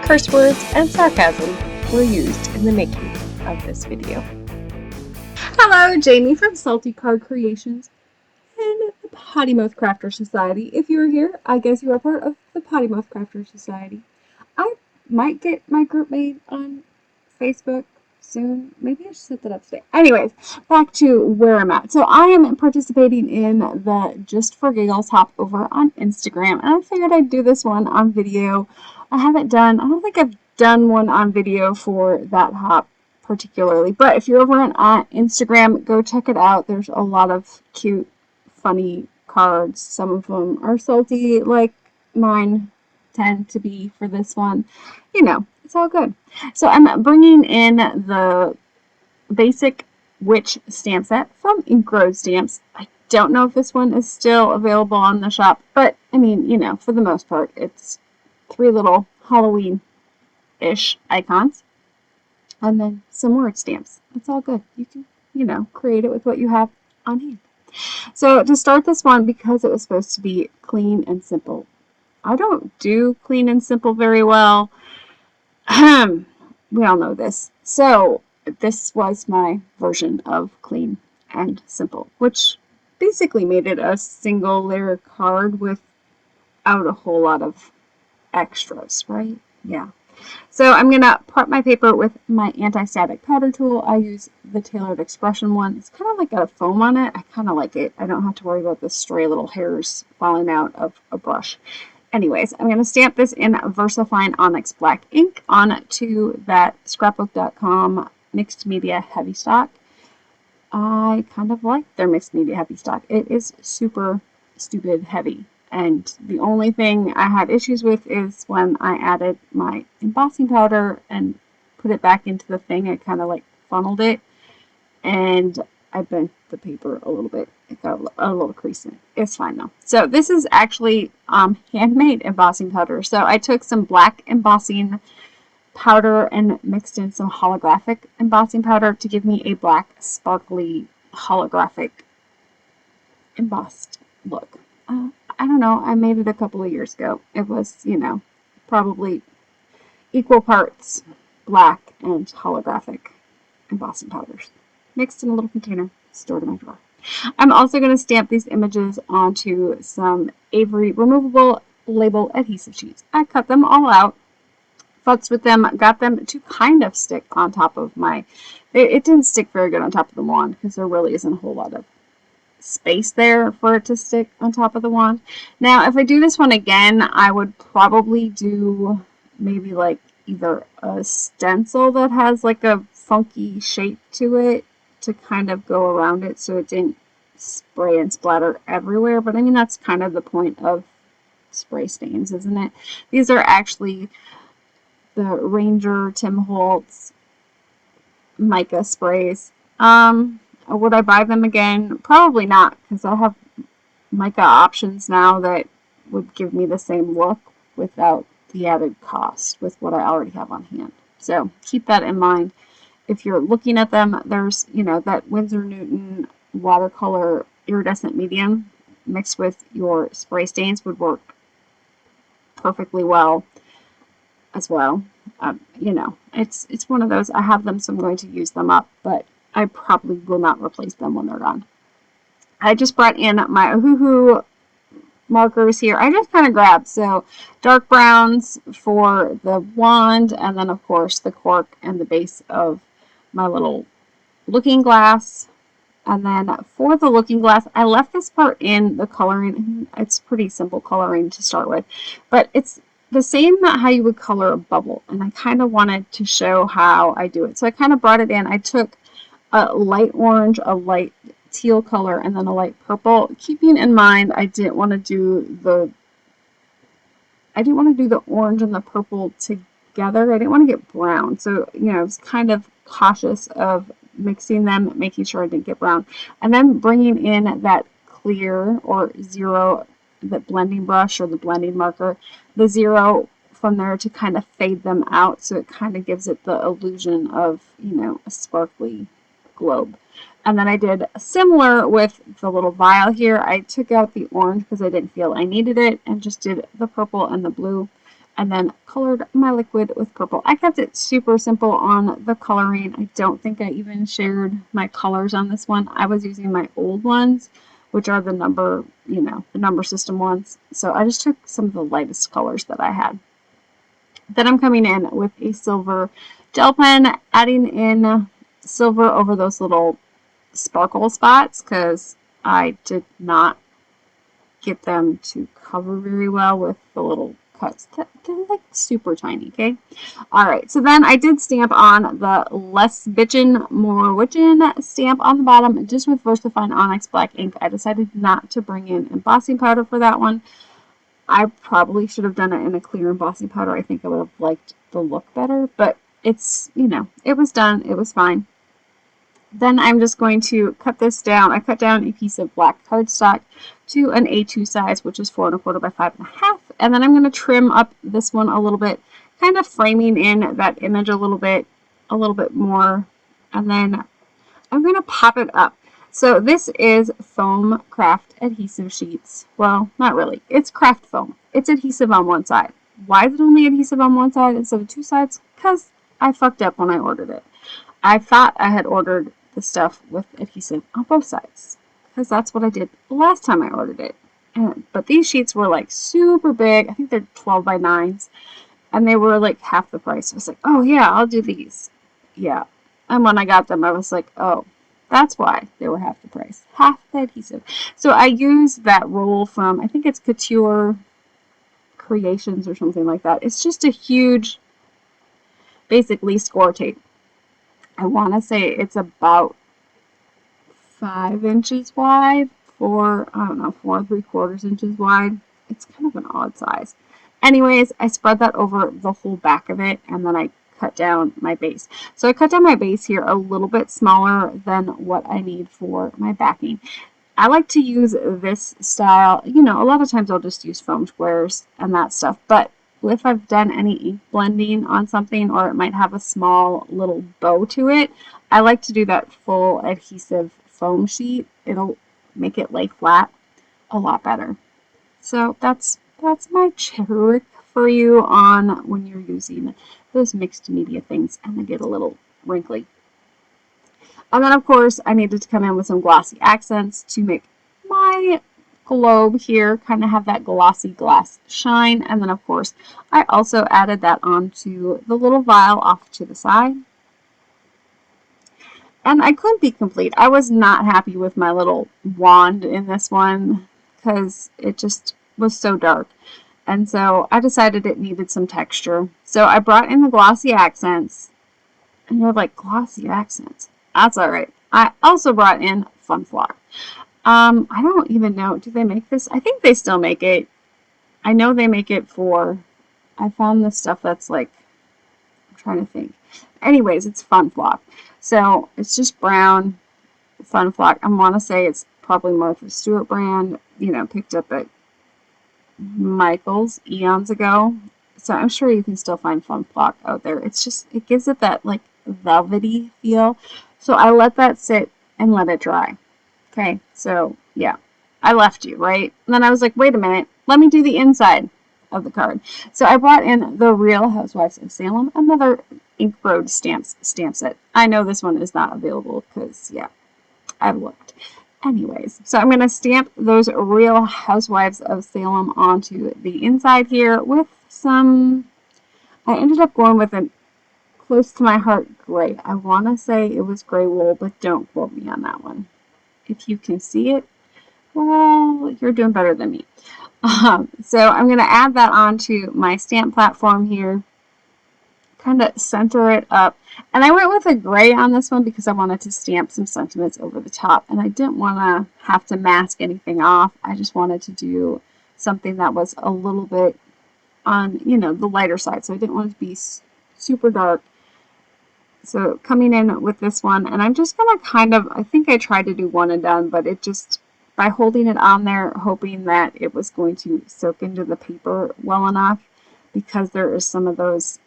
Curse words and sarcasm were used in the making of this video. Hello, Jamie from Salty Card Creations and the Potty Mouth Crafter Society. If you are here, I guess you are part of the Potty Mouth Crafter Society. I might get my group made on Facebook soon. Maybe I should set that up today. Anyways, back to where I'm at. So I am participating in the Just for Giggles hop over on Instagram, and I figured I'd do this one on video. I don't think I've done one on video for that hop particularly, but if you're over on Instagram, go check it out. There's a lot of cute, funny cards. Some of them are salty, like mine tend to be for this one. You know, it's all good. So I'm bringing in the basic witch stamp set from Ink Road Stamps. I don't know if this one is still available on the shop, but I mean, you know, for the most part, it's 3 little Halloween-ish icons, and then some word stamps. It's all good. You can, you know, create it with what you have on hand. So to start this one, because it was supposed to be clean and simple, I don't do clean and simple very well. We all know this. So this was my version of clean and simple, which basically made it a single layer card without a whole lot of extras, right? Yeah. So I'm going to prep my paper with my anti-static powder tool. I use the Tailored Expression one. It's kind of like a foam on it. I kind of like it. I don't have to worry about the stray little hairs falling out of a brush. Anyways, I'm going to stamp this in VersaFine Onyx black ink onto that Scrapbookdotcom mixed media heavy stock. I kind of like their mixed media heavy stock. It is super stupid heavy. And the only thing I had issues with is when I added my embossing powder and put it back into the thing, I kind of like funneled it, and I bent the paper a little bit. It got a little crease in it. It's fine though. So this is actually handmade embossing powder. So I took some black embossing powder and mixed in some holographic embossing powder to give me a black, sparkly, holographic embossed look. I don't know, I made it a couple of years ago. It was, you know, probably equal parts black and holographic embossing powders. Mixed in a little container, stored in my drawer. I'm also going to stamp these images onto some Avery Removeable label adhesive sheets. I cut them all out, futzed with them, got them to kind of stick on top of my... It didn't stick very good on top of the wand because there really isn't a whole lot of space there for it to stick on top of the wand. Now, if I do this one again, I would probably do maybe like either a stencil that has like a funky shape to it to kind of go around it so it didn't spray and splatter everywhere. But I mean, that's kind of the point of spray stains, isn't it? These are actually the Ranger Tim Holtz Mica sprays. Would I buy them again? Probably not, because I have mica options now that would give me the same look without the added cost with what I already have on hand. So keep that in mind. If you're looking at them, there's, you know, that Winsor Newton watercolor iridescent medium mixed with your spray stains would work perfectly well as well. You know, it's one of those. I have them, so I'm going to use them up, but I probably will not replace them when they're gone. I just brought in my Ohuhu markers here. I just kind of grabbed, so dark browns for the wand, and then of course the cork and the base of my little looking glass. And then for the looking glass, I left this part in the coloring. It's pretty simple coloring to start with, but it's the same how you would color a bubble, and I kind of wanted to show how I do it. So I kind of brought it in. I took a light orange, a light teal color, and then a light purple, keeping in mind I didn't want to do the orange and the purple together. I didn't want to get brown, so you know, I was kind of cautious of mixing them, making sure I didn't get brown, and then bringing in that clear or zero, the blending brush or the blending marker, the zero from there to kind of fade them out, so it kind of gives it the illusion of, you know, a sparkly globe. And then I did similar with the little vial here. I took out the orange because I didn't feel I needed it and just did the purple and the blue and then colored my liquid with purple. I kept it super simple on the coloring. I don't think I even shared my colors on this one. I was using my old ones, which are the number, the number system ones. So I just took some of the lightest colors that I had. Then I'm coming in with a silver gel pen, adding in silver over those little sparkle spots because I did not get them to cover very well with the little cuts. They're like super tiny, okay? Alright, so then I did stamp on the less bitchin, more witchin stamp on the bottom, just with VersaFine Onyx black ink. I decided not to bring in embossing powder for that one. I probably should have done it in a clear embossing powder. I think I would have liked the look better, but it's, it was done. It was fine. Then I'm just going to cut this down. I cut down a piece of black cardstock to an A2 size, which is 4 1/4 by 5 1/2. And then I'm going to trim up this one a little bit, kind of framing in that image a little bit more. And then I'm going to pop it up. So this is foam craft adhesive sheets. Well, not really. It's craft foam. It's adhesive on one side. Why is it only adhesive on one side instead of two sides? Because I fucked up when I ordered it. I thought I had ordered the stuff with adhesive on both sides because that's what I did last time I ordered it. But these sheets were like super big. I think they're 12 by 9s and they were like half the price. I was like, oh yeah, I'll do these. Yeah. And when I got them, I was like, oh, that's why they were half the price. Half the adhesive. So I used that roll from, I think it's Couture Creations or something like that. It's just a huge, basically score tape. I want to say it's about 5 inches wide, 4 3/4 inches wide. It's kind of an odd size. Anyways, I spread that over the whole back of it, and then I cut down my base. So I cut down my base here a little bit smaller than what I need for my backing. I like to use this style. A lot of times I'll just use foam squares and that stuff, but if I've done any ink blending on something or it might have a small little bow to it, I like to do that full adhesive foam sheet. It'll make it lay flat a lot better. So that's my trick for you on when you're using those mixed media things and they get a little wrinkly. And then of course I needed to come in with some glossy accents to make my globe here kind of have that glossy glass shine. And then of course I also added that onto the little vial off to the side. And I couldn't be complete. I was not happy with my little wand in this one because it just was so dark. And so I decided it needed some texture. So I brought in the glossy accents. And you're like, glossy accents? That's alright. I also brought in Fun Flock. I don't even know. Do they make this? I think they still make it. I know they make it for... I found this stuff that's like... I'm trying to think. Anyways, it's Fun Flock. So it's just brown Fun Flock. I want to say it's probably Martha Stewart brand. Picked up at Michael's eons ago. So I'm sure you can still find Fun Flock out there. It's just, it gives it that like velvety feel. So I let that sit and let it dry. Okay, so yeah, I left you, right? And then I was like, wait a minute, let me do the inside of the card. So I brought in the Real Housewives of Salem, another ink road stamp set. I know this one is not available because, yeah, I've looked. Anyways, so I'm going to stamp those Real Housewives of Salem onto the inside here with some, I ended up going with a close to my heart gray. I want to say it was gray wool, but don't quote me on that one. If you can see it, well, you're doing better than me. So I'm going to add that onto my stamp platform here, kind of center it up. And I went with a gray on this one because I wanted to stamp some sentiments over the top. And I didn't want to have to mask anything off. I just wanted to do something that was a little bit on, the lighter side. So I didn't want it to be super dark. So coming in with this one, and I'm just going to kind of, I think I tried to do one and done, but it just, by holding it on there, hoping that it was going to soak into the paper well enough, because there is some of those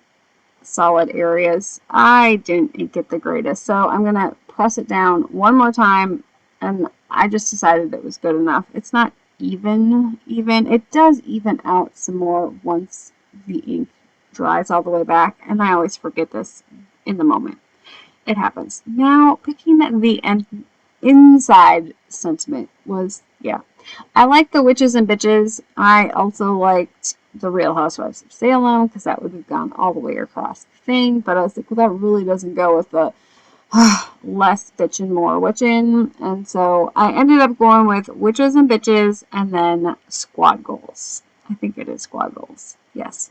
solid areas, I didn't get the greatest. So I'm going to press it down one more time, and I just decided it was good enough. It's not even. It does even out some more once the ink dries all the way back, and I always forget this in the moment. It happens. Now, picking the inside sentiment was, yeah. I liked the Witches and Bitches. I also liked the Real Housewives of Salem, because that would have gone all the way across the thing, but I was like, well, that really doesn't go with the less bitchin', more witchin', and so I ended up going with Witches and Bitches, and then Squad Goals. I think it is Squad Goals. Yes.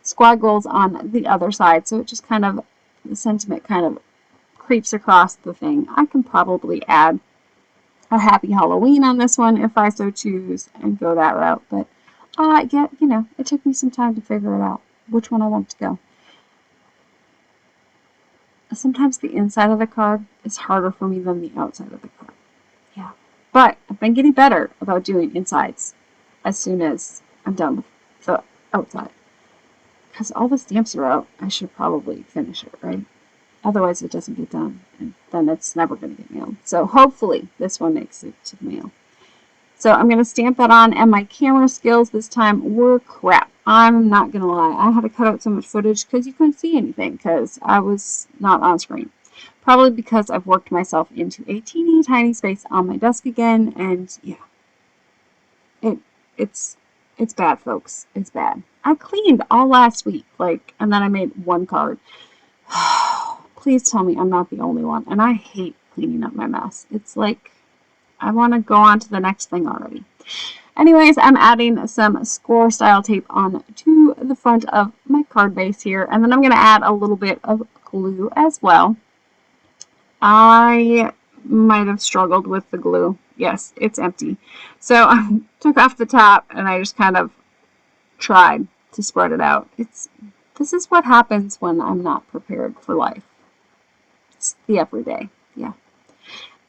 Squad Goals on the other side, so it just kind of, the sentiment kind of creeps across the thing. I can probably add a Happy Halloween on this one if I so choose and go that route, but yeah, you know, it took me some time to figure it out, which one I want to go. Sometimes the inside of the card is harder for me than the outside of the card. Yeah. But I've been getting better about doing insides as soon as I'm done with the outside. Because all the stamps are out, I should probably finish it, right? Otherwise it doesn't get done, and then it's never going to get mailed. So hopefully this one makes it to the mail. So I'm going to stamp that on, and my camera skills this time were crap. I'm not going to lie. I had to cut out so much footage because you couldn't see anything because I was not on screen. Probably because I've worked myself into a teeny tiny space on my desk again, and yeah. It's bad, folks. It's bad. I cleaned all last week, and then I made one card. Please tell me I'm not the only one. And I hate cleaning up my mess. It's like I want to go on to the next thing already. Anyways, I'm adding some score style tape on to the front of my card base here. And then I'm going to add a little bit of glue as well. I might have struggled with the glue. Yes, it's empty. So I took off the top and I just kind of tried to spread it out. This is what happens when I'm not prepared for life. It's the everyday. Yeah.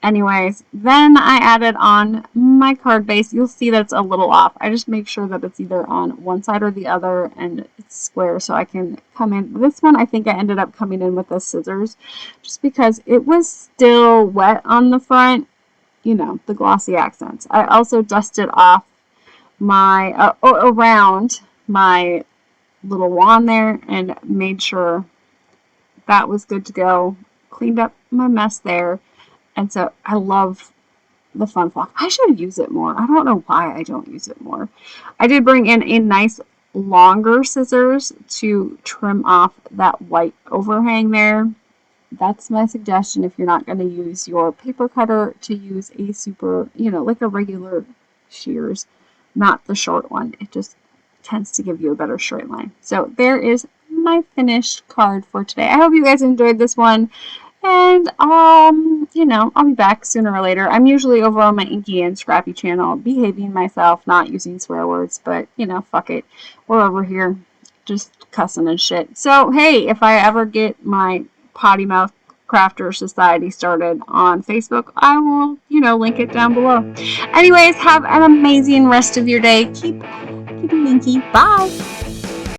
Anyways, then I added on my card base. You'll see that it's a little off. I just make sure that it's either on one side or the other and it's square so I can come in. This one, I think I ended up coming in with the scissors just because it was still wet on the front, you know, the Glossy Accents. I also dusted off my, around my little wand there and made sure that was good to go. Cleaned up my mess there. And so I love the fun flock. I should use it more. I don't know why I don't use it more. I did bring in a nice longer scissors to trim off that white overhang there. That's my suggestion if you're not going to use your paper cutter, to use a super, you know, like a regular shears, not the short one. It just tends to give you a better straight line. So there is my finished card for today. I hope you guys enjoyed this one. And, you know, I'll be back sooner or later. I'm usually over on my Inky and Scrappy channel, behaving myself, not using swear words, but, you know, fuck it. We're over here just cussing and shit. So, hey, if I ever get my Potty Mouth Crafter Society started on Facebook, I will, you know, link it down below. Anyways, have an amazing rest of your day. Keep it inky. Bye!